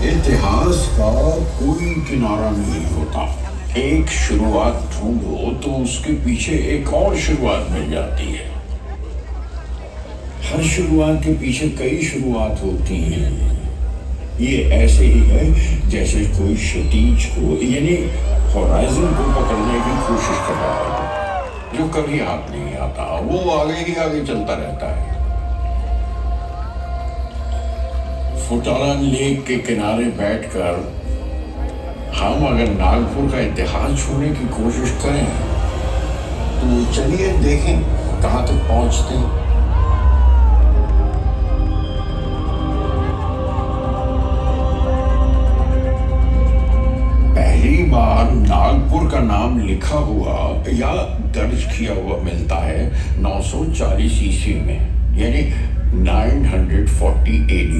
इतिहास का कोई किनारा नहीं होता। एक शुरुआत ढूंढो तो उसके पीछे एक और शुरुआत मिल जाती है। हर शुरुआत के पीछे कई शुरुआत होती हैं। ये ऐसे ही है जैसे कोई क्षितिज को यानी होराइजन को पकड़ने की कोशिश कर रहा है, जो कभी हाथ नहीं आता, वो आगे ही आगे चलता रहता है। फुटाला लेक के किनारे बैठकर हम अगर नागपुर का इतिहास छूने की कोशिश करें तो चलिए देखें कहां तक पहुंचते हैं। पहली बार नागपुर का नाम लिखा हुआ या दर्ज किया हुआ मिलता है 940 ईस्वी में, यानी 940 AD,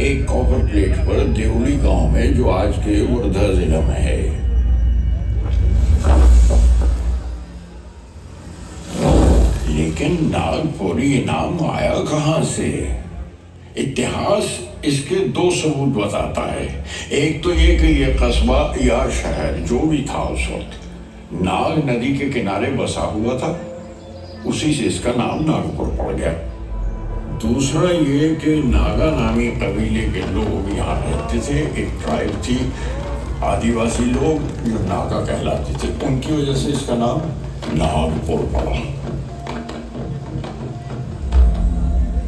एक कॉपर प्लेट पर देवली गांव में जो आज के वर्धा जिला में है। लेकिन नागपुर ये नाम आया कहां से? इतिहास इसके दो सबूत बताता है। एक तो ये कि यह कस्बा या शहर जो भी था उस वक्त नाग नदी के किनारे बसा हुआ था, उसी से इसका नाम नागपुर पड़ गया। दूसरा ये कि नागा नामी कबीले के लोग यहाँ रहते थे। एक ट्राइब थी, आदिवासी लोग जो नागा कहलाते थे, उनकी वजह से इसका नाम नागपुर पड़ा।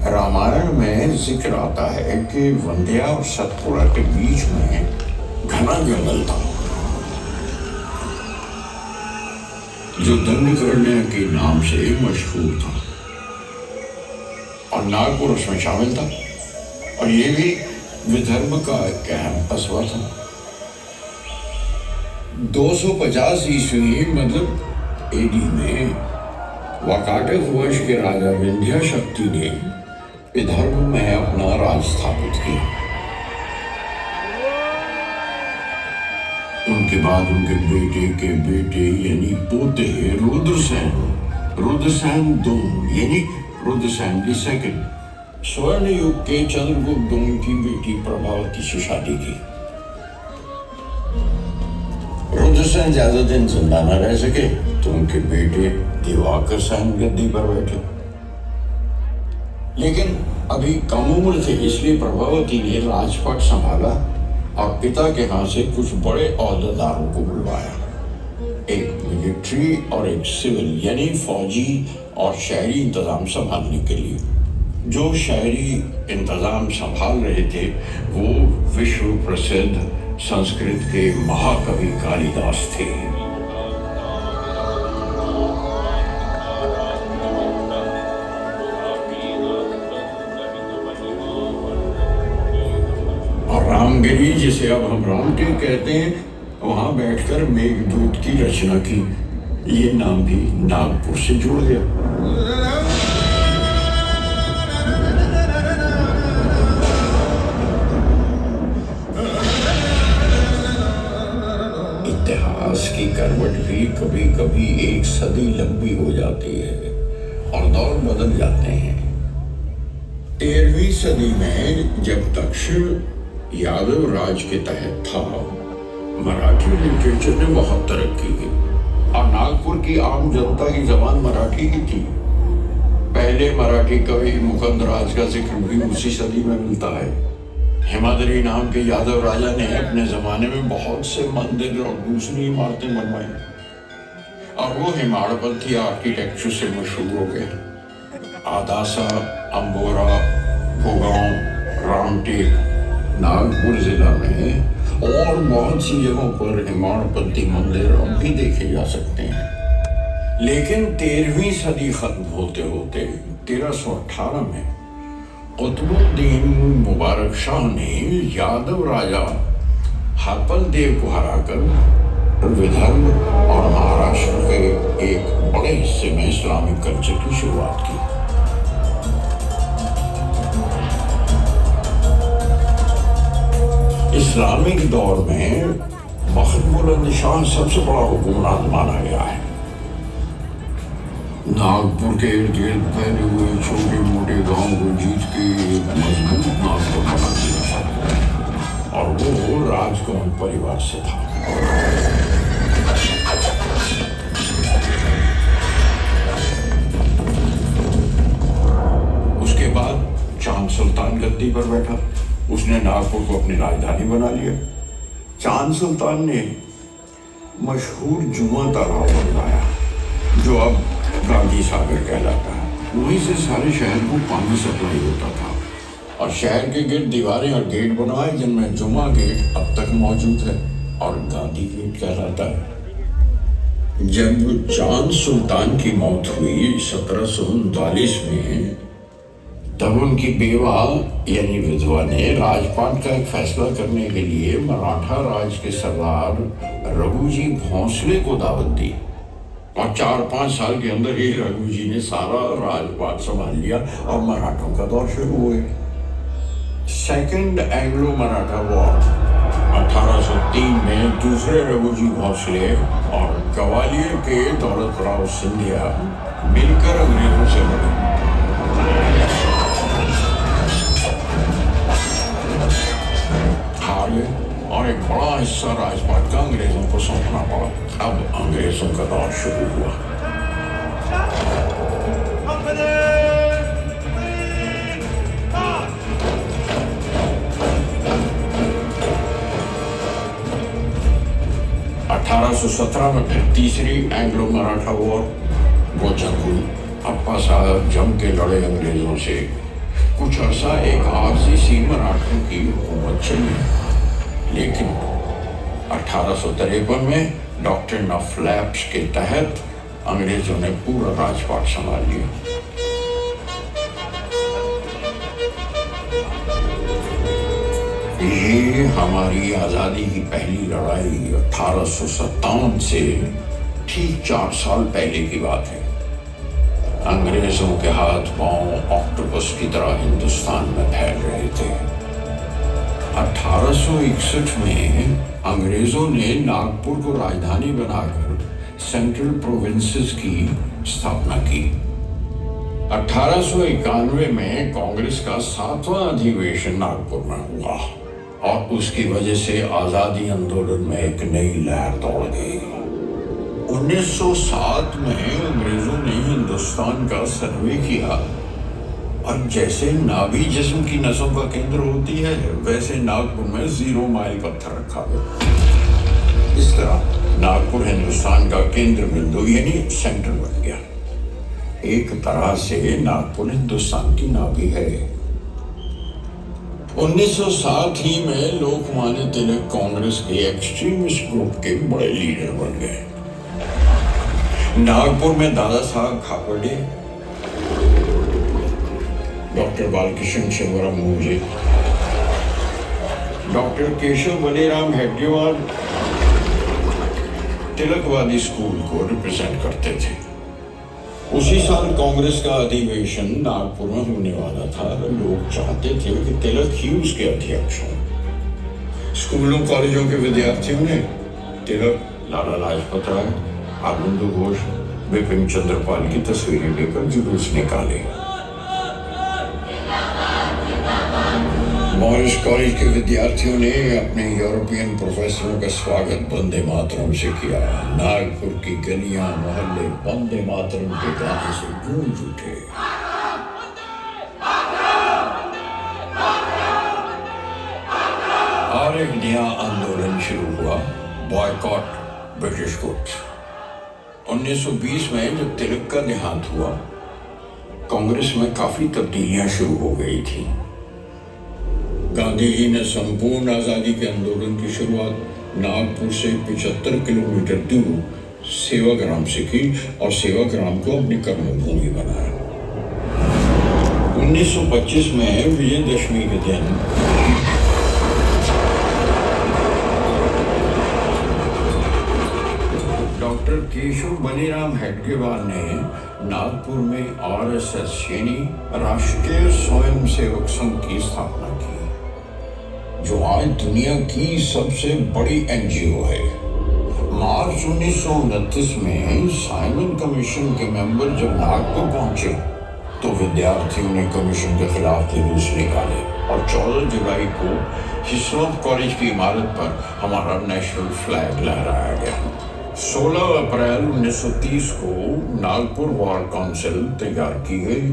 रामायण में जिक्र आता है कि वंध्या और सतपुड़ा के बीच में घना जंगल था जो दंडकर्ण्य के नाम से मशहूर था, और नागपुर उसमें शामिल था। और ये भी विदर्भ का एक अहम कस्बा था। 250 ईस्वी मतलब AD में वाकाटक वंश के राजा विंध्या शक्ति ने विदर्भ में अपना राज स्थापित किया। उनके बाद उनके बेटे के बेटे यानी पोते रुद्रसेन II यानी रुद्रसेन II स्वर्ण युग के चंद्रगुप्त II की बेटी प्रभावती से शादी की। रुद्रसेन ज्यादा दिन जिंदा न रह सके तो उनके बेटे दिवाकर सेन गद्दी पर बैठे, लेकिन अभी कम उम्र थे, इसलिए प्रभावती ने राजपाट संभाला और पिता के हाथ से कुछ बड़े औहदेदारों को बुलवाया, एक मिलिट्री और एक सिविल यानी फौजी और शहरी इंतजाम संभालने के लिए। जो शहरी इंतजाम संभाल रहे थे वो विश्व प्रसिद्ध संस्कृत के महाकवि कालिदास थे। और रामगिरी, जिसे अब हम रामटेक कहते हैं, वहां बैठकर मेघदूत की रचना की। ये नाम भी नागपुर से जुड़ गया। इतिहास की करवट भी कभी कभी एक सदी लंबी हो जाती है और दौर बदल जाते हैं। 13वीं सदी में जब दक्षिण यादव राज के तहत था, मराठी लिटरेचर ने बहुत तरक्की की और नागपुर की आम जनता की जबान मराठी ही थी। पहले मराठी कवि मुकुंदराज का जिक्र भी उसी सदी में मिलता है। हेमाद्री नाम के यादव राजा ने अपने जमाने में बहुत से मंदिर और दूसरी इमारतें बनवाई और वो हेमाड़पंथी आर्किटेक्चर से मशहूर हो गए। आदासा, अंबोरा, भोगांव, रामटेक, नागपुर जिला में और बहुत सी जगहों पर हेमाड़पंथी मंदिर अब भी देखे जा सकते हैं। लेकिन 13वीं सदी खत्म होते होते 1318 में कुतुबुद्दीन मुबारक शाह ने यादव राजा हरपल देव को हराकर विदर्भ और महाराष्ट्र के एक बड़े हिस्से में इस्लामिक कल्चर की शुरुआत की। इस्लामिक दौर में बख्त बुलंद शाह सबसे बड़ा हुक्मरान माना गया है। नागपुर के इर्द गिर्द फैले हुए छोटे मोटे गांव को जीत के एक मजबूत नागपुर बना दिया और वो राजकौन परिवार से था। उसके बाद चांद सुल्तान गद्दी पर बैठा। उसने नागपुर को अपनी राजधानी बना लिया। चांद सुल्तान ने मशहूर जुमा तालाब बनवाया, जो अब गांधी सागर कहलाता है। वहीं से सारे शहर को पानी सप्लाई होता था और शहर के गिर्द दीवारें और गेट बनवाए, जिनमें जुमा गेट अब तक मौजूद है और गांधी गेट कहलाता है। जब चांद सुल्तान की मौत हुई 1739 में, तब उनकी बेवा यानी विधवा ने राजपाट का एक फैसला करने के लिए मराठा राज के सरदार रघुजी भोंसले को दावत दी और 4-5 साल के अंदर ही रघुजी ने सारा राजपाट संभाल लिया और मराठों का दौर शुरू हुआ। सेकेंड एंग्लो मराठा वॉर 1803 में दूसरे रघुजी भोंसले और ग्वालियर के दौलत राव सिंधिया मिलकर अंग्रेजों से लड़े। और एक बड़ा हिस्सा राजपाट का अंग्रेजों को सौंपना पड़ा। अब अंग्रेजों का दौर शुरू हुआ। (1817) में फिर तीसरी एंग्लो मराठा वॉर वो जंग हुई। अप्पा साहब जम के लड़े अंग्रेजों से। कुछ अर्सा एक आरसी सी मराठों की हुकूमत चली, लेकिन 1853 में डॉक्ट्रिन ऑफ लैप्स के तहत अंग्रेजों ने पूरा राजपाट संभाल लिया। ये हमारी आजादी की पहली लड़ाई 1857 से ठीक 4 साल पहले की बात है। अंग्रेजों के हाथ पांव ऑक्टोपस की तरह हिंदुस्तान में फैल रहे थे। 1861 में अंग्रेजों ने नागपुर को राजधानी बनाकर सेंट्रल प्रोविंसेस की स्थापना की। 1891 में कांग्रेस का 7वां अधिवेशन नागपुर में हुआ और उसकी वजह से आजादी आंदोलन में एक नई लहर दौड़ गई। 1907 में अंग्रेजों ने हिंदुस्तान का सर्वे किया और जैसे नाभि जिस्म की नसों का केंद्र होती है, वैसे नागपुर में 0 माइल पत्थर रखा गया। इस तरह नागपुर हिंदुस्तान का केंद्र बिंदु यानी सेंटर बन गया। एक तरह से नागपुर हिंदुस्तान की नाभि है। 1907 ही में लोकमान्य तिलक कांग्रेस के एक्सट्रीमिस्ट ग्रुप के बड़े लीडर बन गए। नागपुर में दादा साहब खापर्डे, डॉक्टर बालकृष्ण शिवराम मुझे, डॉक्टर केशव बलेराम हेडगेवार तिलकवादी स्कूल को रिप्रेजेंट करते थे। उसी साल कांग्रेस का अधिवेशन नागपुर में होने वाला था। लोग चाहते थे कि तिलक ही उसके अध्यक्ष हों। स्कूलों कॉलेजों के विद्यार्थियों ने तिलक, लाला लाजपत राय, आनंद घोष, बिपिन चंद्रपाल की तस्वीरें लेकर जुलूस निकाले। मॉरिस कॉलेज के विद्यार्थियों ने अपने यूरोपियन प्रोफेसरों का स्वागत वंदे मातरम से किया। नागपुर की गलियां मोहल्ले वंदे मातरम के गाने से गूंज उठे। और एक नया आंदोलन शुरू हुआ, बॉयकॉट ब्रिटिश गुड्स। 1920 में जब तिलक का देहांत हुआ, कांग्रेस में काफी तब्दीलियां शुरू हो गई थी। गांधी जी ने संपूर्ण आजादी के आंदोलन की शुरुआत नागपुर से 75 किलोमीटर दूर सेवाग्राम से की और सेवाग्राम को अपनी कर्मभूमि बनाया। 1925 में विजयदशमी के दिन डॉक्टर केशव बलीराम हेडगेवार ने नागपुर में आरएसएस यानी राष्ट्रीय स्वयंसेवक संघ की स्थापना की, जो आज दुनिया की सबसे बड़ी एनजीओ है। मार्च 1929 में साइमन कमीशन के मेंबर जब नागपुर पहुंचे, तो विद्यार्थियों ने कमीशन के खिलाफ जुलूस निकाले और 14 जुलाई को हिस्लॉप कॉलेज की इमारत पर हमारा नेशनल फ्लैग लहराया गया। 16 अप्रैल 1930 को नागपुर वॉर काउंसिल तैयार की गई।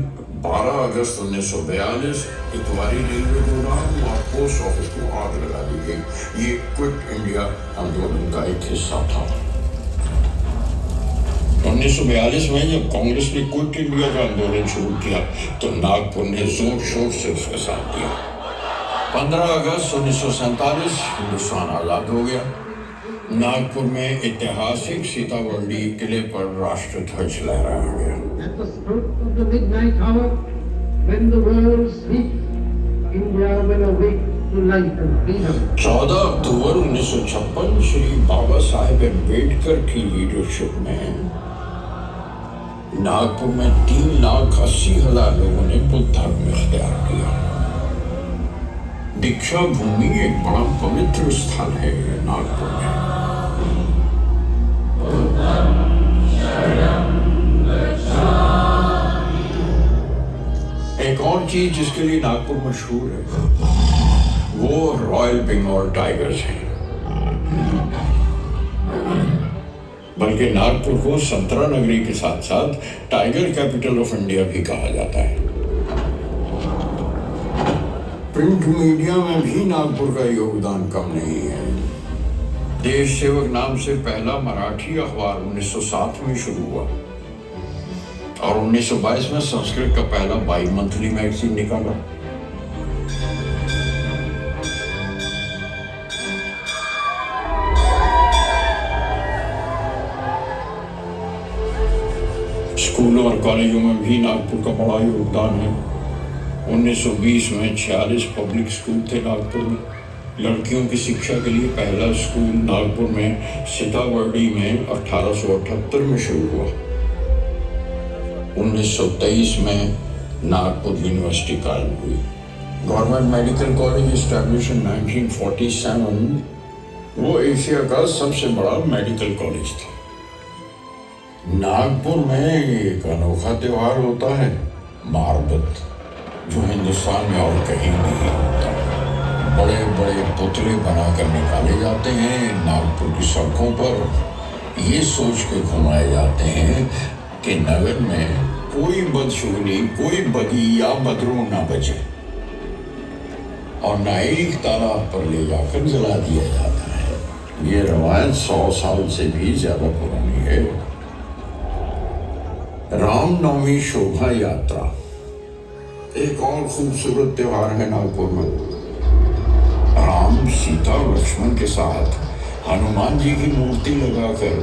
12 अगस्त 1942 इतवारी रेलवे गोदाम और पोस्ट ऑफिस को आग लगा दी गई। ये क्विट इंडिया आंदोलन का एक हिस्सा था। 1942 में जब कांग्रेस ने क्विट इंडिया का आंदोलन शुरू किया तो नागपुर ने जोर शोर से उसका साथ दिया। 15 अगस्त 1947 हिंदुस्तान आजाद हो गया। नागपुर में ऐतिहासिक सीताबर्डी किले पर राष्ट्र ध्वज लहराया गया। 14 अक्टूबर 1956 श्री बाबा साहेब अम्बेडकर की लीडरशिप में नागपुर में 3,80,000 लोगों ने बुद्ध धर्म इख्तियार किया। दीक्षा भूमि एक बड़ा पवित्र स्थल है नागपुर में। एक और चीज जिसके लिए नागपुर मशहूर है वो रॉयल बंगाल टाइगर्स हैं। बल्कि नागपुर को संतरा नगरी के साथ साथ टाइगर कैपिटल ऑफ इंडिया भी कहा जाता है। प्रिंट मीडिया में भी नागपुर का योगदान कम नहीं है। देश सेवक नाम से पहला मराठी अखबार 1907 में शुरू हुआ और 1922 में संस्कृत का पहला बाई मंथली मैगजीन निकाला। स्कूलों और कॉलेजों में भी नागपुर का बड़ा योगदान है। 1920 में 46 पब्लिक स्कूल थे नागपुर में। लड़कियों की शिक्षा के लिए पहला स्कूल नागपुर में सीताबर्डी में 1878 में शुरू हुआ। 1923 में नागपुर यूनिवर्सिटी कायम हुई। Government medical college establish in 1947 वो एशिया का सबसे बड़ा मेडिकल कॉलेज था। नागपुर में एक अनोखा त्योहार होता है मारबत, जो हिंदुस्तान में और कहीं नहीं होता। बड़े बड़े पुतले बनाकर निकाले जाते हैं नागपुर की सड़कों पर। ये सोच के घुमाए जाते हैं कि नगर में कोई बदशगुनी, कोई बगी या बदरू ना बचे और ना एक तालाब पर ले जाकर जला दिया जाता है। ये रवायत 100 साल से भी ज्यादा पुरानी है। रामनवमी शोभा यात्रा एक और खूबसूरत त्योहार है नागपुर में। राम, सीता और लक्ष्मण के साथ हनुमान जी की मूर्ति लगाकर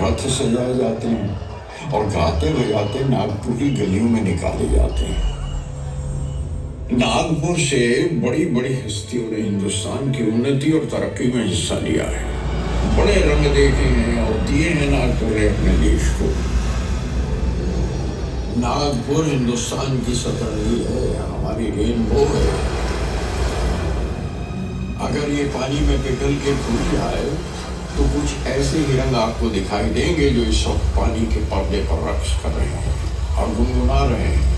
रथ सजाए जाते हैं और गाते बजाते नागपुर की गलियों में निकाले जाते हैं। नागपुर से बड़ी बड़ी हस्तियों ने हिंदुस्तान की उन्नति और तरक्की में हिस्सा लिया है। बड़े रंग देखे हैं और दिए हैं नागपुर ने अपने देश को। नागपुर हिंदुस्तान की सतरंगी है, हमारी रेनबो है। अगर ये पानी में पिघल के खुल जाए तो कुछ ऐसे ही रंग आपको दिखाई देंगे जो इस वक्त पानी के पर्दे पर रक्स कर रहे हैं और गुनगुना रहे हैं।